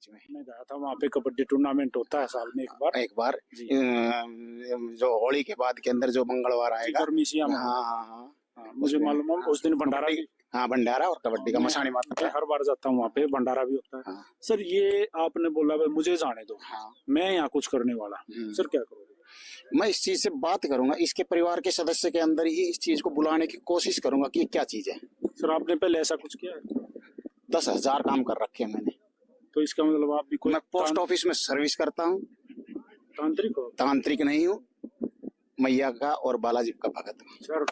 में। मैं गया था वहाँ पे, कबड्डी टूर्नामेंट होता है साल में एक बार जी। जो होली के बाद के अंदर जो मंगलवार आएगा, गर्मीशिया में। हाँ हाँ हाँ, मुझे मालूम है उस दिन भंडारा भी, हाँ भंडारा और कबड्डी का मसाणी माता मैं हर बार जाता हूँ वहाँ पे, भंडारा भी होता है। हाँ। सर ये आपने बोला भाई मुझे जाने दो, हाँ। मैं यहाँ कुछ करने वाला, सर क्या करोगे? मैं इस चीज से बात करूंगा, इसके परिवार के सदस्य के अंदर ही इस चीज को बुलाने की कोशिश करूंगा कि क्या चीज है। सर आपने पहले ऐसा कुछ किया है? 10,000 काम कर रखे हैं मैंने। तो इसका मतलब आप भी कोई, मैं पोस्ट ऑफिस में सर्विस करता हूँ। तांत्रिक हो? तांत्रिक नहीं हूँ, मैया का और बालाजी का भगत हूँ। सर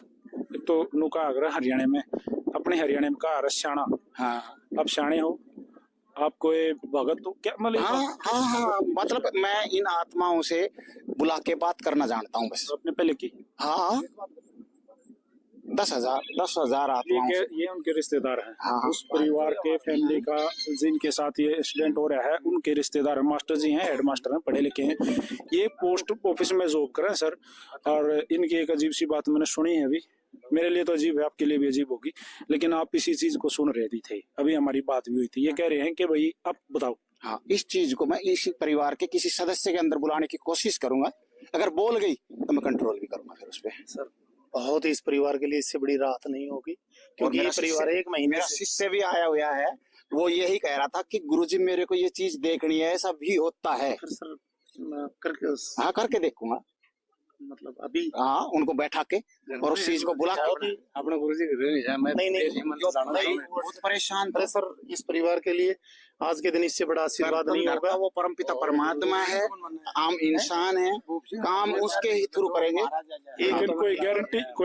तो नुका अगर हरियाणा में, अपने हरियाणा में कहा रस्याणा, हाँ आप शाणे हो, आप कोई भगत हो क्या? मतलब हाँ हाँ हाँ, मतलब मैं इन आत्माओं से बुला के बात करना जानता हूँ बस। आपने पहले की? हाँ 10,000 आत्माओं से। ये उनके रिश्तेदार हैं। हाँ, उस परिवार के फैमिली का जिनके साथ ये एक्सीडेंट हो रहा है उनके रिश्तेदार हैं, मास्टर जी हैं, हेड मास्टर हैं, पढ़े लिखे हैं, ये पोस्ट ऑफिस में जॉब करें सर। और इनकी एक अजीब सी बात मैंने सुनी है, अभी मेरे लिए तो अजीब है, आपके लिए भी अजीब होगी, लेकिन आप इसी चीज को सुन रहे थे, अभी हमारी बात भी हुई थी। ये कह रहे हैं कि भाई आप बताओ। हाँ, इस चीज को मैं इसी परिवार के किसी सदस्य के अंदर बुलाने की कोशिश करूंगा, अगर बोल गई तो मैं कंट्रोल भी करूंगा फिर उस पर। सर बहुत ही इस परिवार के लिए इससे बड़ी राहत नहीं होगी, क्योंकि ये परिवार एक महीने, मेरा शिष्य भी आया हुआ है, वो यही कह रहा था कि गुरुजी मेरे को ये चीज देखनी है, ऐसा भी होता है। सर करके, हाँ करके देखूंगा, मतलब अभी हाँ उनको बैठा के और उस चीज को बुला के। अपने गुरुजी नहीं बहुत परेशान अरे सर, इस परिवार के लिए आज के दिन इससे बड़ा आशीर्वाद नहीं होगा। वो परमपिता परमात्मा है, आम इंसान है, काम उसके ही थ्रू करेंगे। लेकिन कोई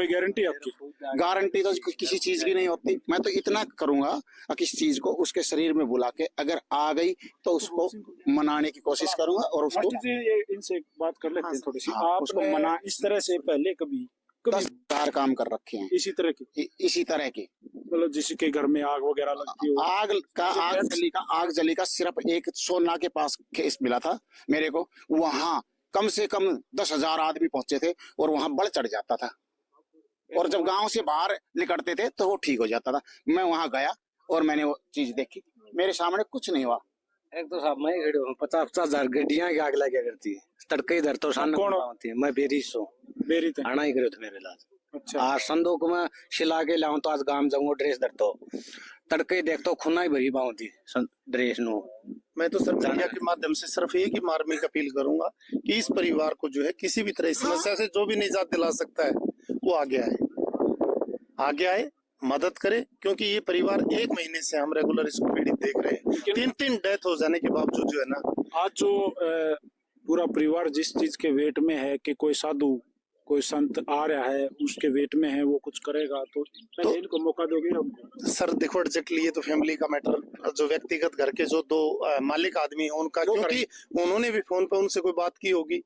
गारंटी आपकी? गारंटी तो किसी चीज की नहीं होती। मैं तो इतना करूंगा, किसी चीज को उसके शरीर में बुला के अगर आ गई तो उसको मनाने की कोशिश करूंगा और उसको इनसे बात कर लेते हैं थोड़ी सी। हाँ, उसको मना, इस तरह से पहले कभी 10,000 काम कर रखे हैं इसी तरह की, मतलब जिसके घर में आग वगैरह लगती हो? आग जली का सिर्फ एक सोना के पास केस मिला था मेरे को, वहां कम से कम 10,000 आदमी पहुंचे थे और वहां बढ़ चढ़ जाता था, और जब गांव से बाहर निकलते थे तो वो ठीक हो जाता था। मैं वहां गया और मैंने वो चीज देखी, मेरे सामने कुछ नहीं हुआ। एक तो साहब मैं 50,000 गड्डियां की आग लगा करती है, तड़के इधर तो सामने होती है। मैं बेरी आना ही करे थे मेरे इलाज। अच्छा। आज संदूक में शिला के लाऊं तो आज गांव जाऊंगा ड्रेस धरतो, तड़के देखतो खुना ही भरी बाहोती ड्रेस नो। मैं तो सर मीडिया के माध्यम से सिर्फ एक ही मार्मिक अपील करूंगा कि इस परिवार को जो है किसी भी तरह इस समस्या से जो भी निजात दिला सकता है वो आगे आए, मदद करे, क्योंकि ये परिवार एक महीने से हम रेगुलर इसको पीड़ित देख रहे हैं। 3 डेथ हो जाने के बावजूद जो है ना, आज जो पूरा परिवार जिस चीज के वेट में है कि कोई साधु कोई संत आ रहा है उसके वेट में है, वो कुछ करेगा, तो इनको मौका दोगे हमको? सर देखो एग्जैक्टली ये तो फैमिली का मैटर, जो व्यक्तिगत घर के जो 2 मालिक आदमी है उनका, क्योंकि उन्होंने भी फोन पे उनसे कोई बात की होगी,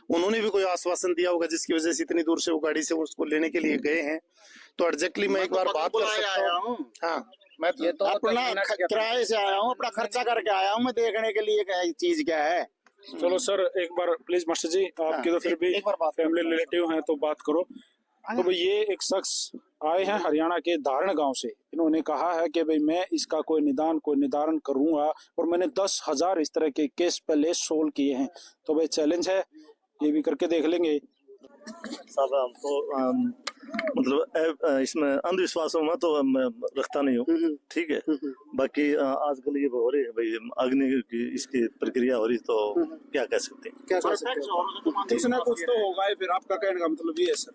उन्होंने भी कोई आश्वासन दिया होगा जिसकी वजह से इतनी दूर से वो गाड़ी से उसको लेने के लिए गए हैं। तो एग्जैक्टली मैं एक बार बात कर सकता हूँ। हाँ, मैं तो अपना किराए से आया हूँ, अपना खर्चा करके आया हूँ मैं देखने के लिए क्या चीज क्या है। चलो सर एक बार प्लीज मास्टर जी, आपके तो फिर भी फैमिली रिलेटिव हैं तो बात करो। तो भाई ये एक शख्स आए हैं हरियाणा के धारण गांव से, इन्होंने कहा है कि भाई मैं इसका कोई निदान करूंगा, और मैंने 10,000 इस तरह के केस पहले सोल्व किए हैं। तो भाई चैलेंज है, ये भी करके देख लेंगे। साहब हमको मतलब इसमें अंधविश्वासों में तो मैं रखता नहीं हूँ, ठीक है। बाकी आजकल ये हो रही है भाई अग्नि की इसकी प्रक्रिया हो रही, तो क्या कह सकते हैं? कुछ ना कुछ तो होगा ही, फिर आपका कहने का मतलब ये है सर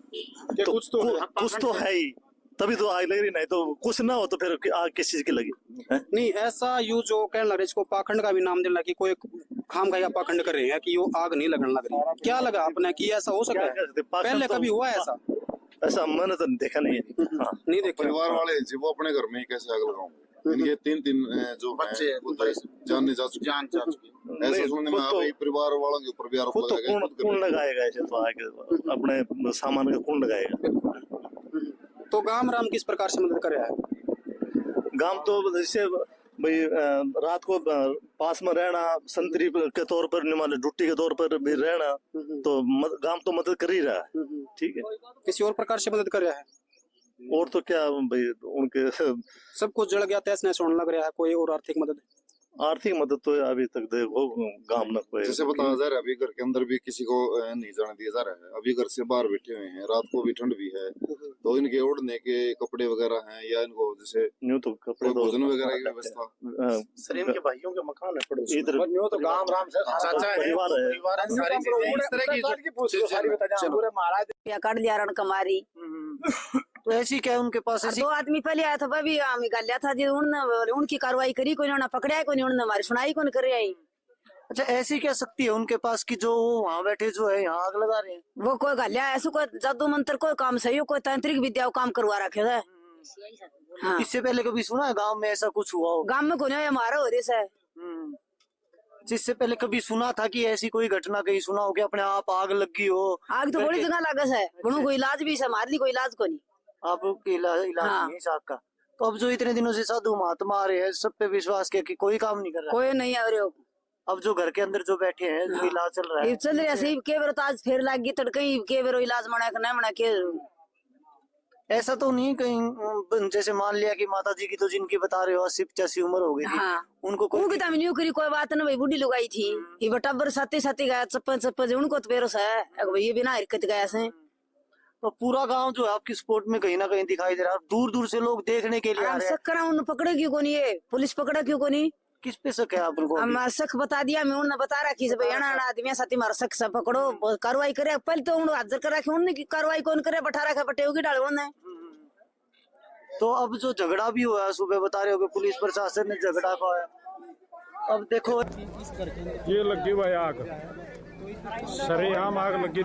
कि कुछ तो है ही, तभी तो आग लग रही, नहीं तो कुछ ना हो तो फिर आग किस चीज की लगी है? नहीं ऐसा यू जो कहने लग रहे, इसको पाखंड का भी नाम देना कि कोई खाम खाया पाखंड कर रहे हैं कि वो आग नहीं लगने लग रही। क्या लगा आपने कि ऐसा हो सकता है? पहले कभी हुआ है ऐसा? ऐसा मैंने तो देखा नहीं है। हाँ। नहीं देखा। परिवार वाले जी वो अपने घर में ही कैसे आग लगाऊंगे? ये 3 जो बच्चे जान जा चुके, ऐसा सुनने में आ गई। परिवार वालों के ऊपर भी आरोप लगाएगा, कौन लगाएगा ऐसे? तो आगे अपने सामान का कौन लगाएगा? तो गांव राम किस प्रकार से मदद कर रहा है? गांव तो जैसे भाई रात को पास में रहना, संतरी के तौर पर ड्यूटी के तौर पर भी रहना, तो गांव तो मदद कर ही रहा है, ठीक है। किसी और प्रकार से मदद कर रहा है? और तो क्या भाई, उनके सब कुछ जड़ गया तहस नहस होने लग रहा है, कोई और आर्थिक मदद? आर्थिक मदद तो अभी तक देखो गांव न कोई। जैसे बताया जा रहा है अभी घर के अंदर भी किसी को नहीं जाने दिया जा रहा है, अभी घर से बाहर बैठे हुए हैं, रात को भी ठंड भी है, तो इनके ओढ़ने के कपड़े वगैरह हैं या इनको जैसे न्यू तो कपड़े भोजन वगैरह की व्यवस्था। सर इनके भाइयों के मकान है पड़ोस इधर तो गांव राम से चाचा है, परिवार है। परिवार है, सारी चीजें इस तरह की सारी बता पूरे महाराज या काट दिया रण कमारी। तो ऐसी क्या उनके पास ऐसी दो आदमी पहले आया था भाभी हमें गालिया था जी उनकी कार्रवाई करी कोई ना पकड़ा है कोई उन्होंने हमारी सुनाई कौन कर आई। अच्छा ऐसी क्या शक्ति है उनके पास कि जो वहाँ बैठे जो है यहाँ आग लगा रहे हैं। वो कोई गालिया ऐसा कोई जादू मंत्र कोई काम सही हो कोई तांत्रिक विद्या काम करवा रखे है। हाँ। इससे पहले कभी सुना है गांव में ऐसा कुछ हुआ हो? गांव में कोई नहीं हमारा हो रही है। जिससे पहले कभी सुना था कि ऐसी कोई घटना कहीं सुना हो कि अपने आप आग लगी हो? आग तो बड़ी जगह लागस है कोई इलाज भी है हमारे लिए कोई इलाज को नहीं। आपको इलाज हाँ। नहीं आग का। तो अब जो इतने दिनों से साधु महात्मा आ रहे हैं सब पे विश्वास किया कि कोई काम नहीं कर रहा। कोई नहीं आ रहे हो। अब जो घर के अंदर जो बैठे हैं जो इलाज चल रहा है चल रहा है के बेरो तो आज फिर लाग गई तड़के के बेरो इलाज मना के नहीं मना के। ऐसा तो नहीं कहीं जैसे मान लिया कि माता जी की तो जिनकी बता रहे हो 80-85 उम्र हो गई थी। हाँ। उनको उनकी तो न्यू करी कोई बात नहीं भाई बुढ़ी लुगाई थी ये बटाबर साथी साथी गया चप्पन उनको तो बेरोस है ये बिना हरकत गया से। तो पूरा गांव जो है आपकी सपोर्ट में कहीं ना कहीं दिखाई दे रहा है, दूर दूर से लोग देखने के लिए आ रहे हैं। शक करा उन्हें पकड़े क्यों कोनी है पुलिस पकड़ा क्यों कोनी? किस पे शक है आप उनको? हमारा शक बता दिया मैं उन्होंने बता रहा कि भाई आदमी साथी मारा शक सब पकड़ो कार्रवाई करे। पहले तो उन्होंने हाजिर कर रखे उन्होंने की कार्रवाई कौन करे बैठा रखा पटे होगी डाल उन्होंने। तो अब जो झगड़ा भी हुआ है सुबह बता रहे हो कि पुलिस प्रशासन ने झगड़ा का है। अब देखो ये लगी भाई आग सरेआम आग लगी।